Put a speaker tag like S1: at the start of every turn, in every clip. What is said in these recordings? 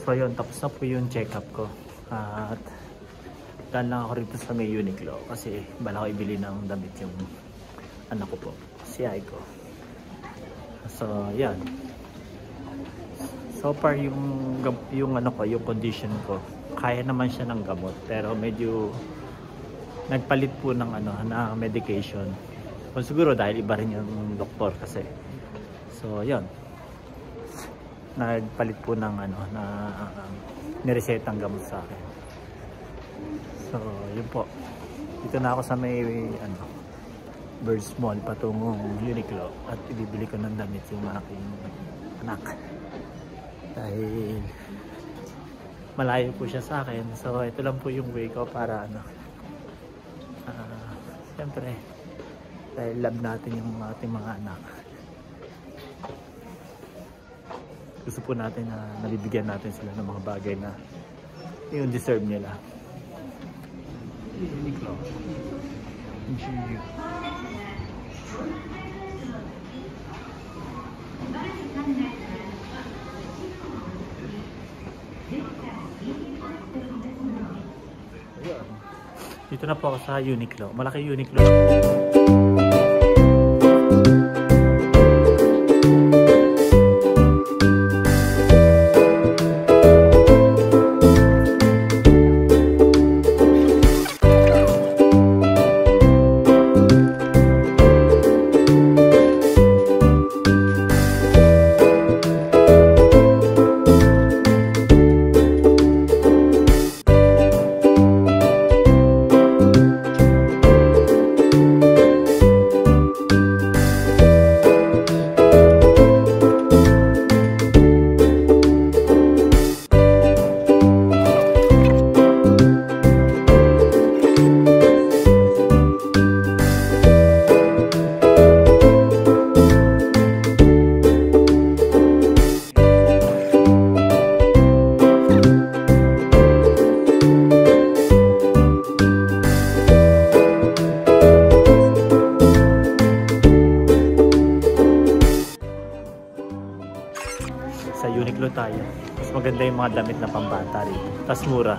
S1: So yun, tapos na po yung check-up ko. At dahil lang ako rito sa may Uniqlo kasi bala ko ibili ng damit yung anak ko po, si Aiko. So yan. So far yung ano ko, yung condition ko, kaya naman siya ng gamot pero medyo nagpalit po ng ano na medication. Kung siguro dahil iba rin yung doktor kasi. So yan. Nagpalit po ng ano na niresetang gamot sa akin. So yun po. Dito na ako sa may ano Birds Mall patungong Uniqlo at ibibili ko ng damit yung aking anak. Dahil malayo po siya sa akin. So ito lang po yung way ko para ano siyempre dahil love natin yung ating mga anak. Gusto po natin na nabibigyan natin sila ng mga bagay na yung deserve nila. Uniqlo. Dito na po ako sa Uniqlo. Malaki Uniqlo. Sa Uniqlo tayo. Mas maganda yung mga damit na pambata rin. Tapos mura.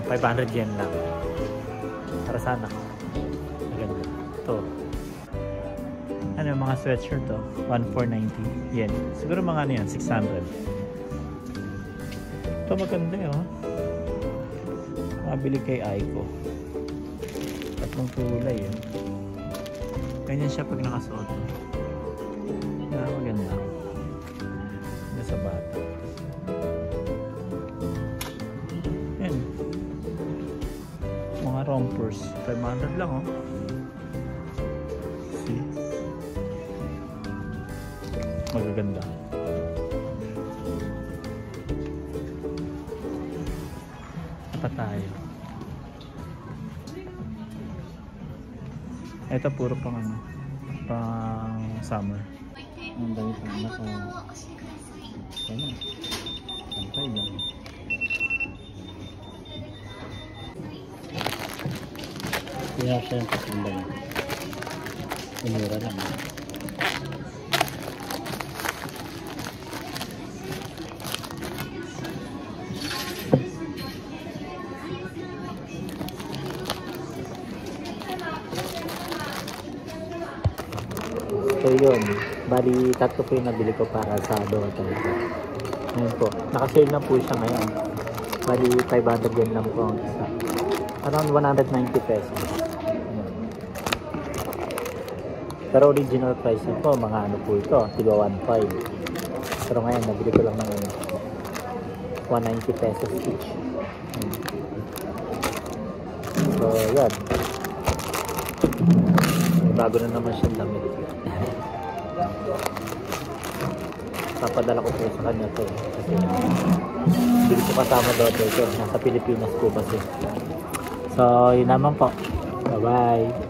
S1: 500 yen lang. Para sana. Maganda. Ito. Ano yung mga sweatshirt to? 1,490 yen. Siguro mga ano yan, 600. Ito maganda yun. Mabili kay Aiko. Tatlong kulay yun. Ganyan siya pag nakasuot. Maganda. Sa bata. Yan. Mga rompers. 500 lang oh. See? Magaganda. Apa tayo? Ito puro pang ano. Pang summer. Ang dami pang anak. Ano? Pantay lang. Kaya siya yung pasinda niya. Umura lang. So yun, bali tatlo po yung nabili ko para sa doon talaga. Ngayon po, naka-sale na po siya ngayon. Bali 500 yen lang po ang isa. Around 190 pesos. Ayan. Pero original price na po, mga ano po ito, tiga 1.5. Pero ngayon, nabili ko lang ng 190 pesos each. Ayan. So yan. Bago na naman siyang damit. Papadala ko po sa kanya to kasi hindi ko kasama daw ito. Nasa Pilipinas po kasi. So yun naman po. Bye bye.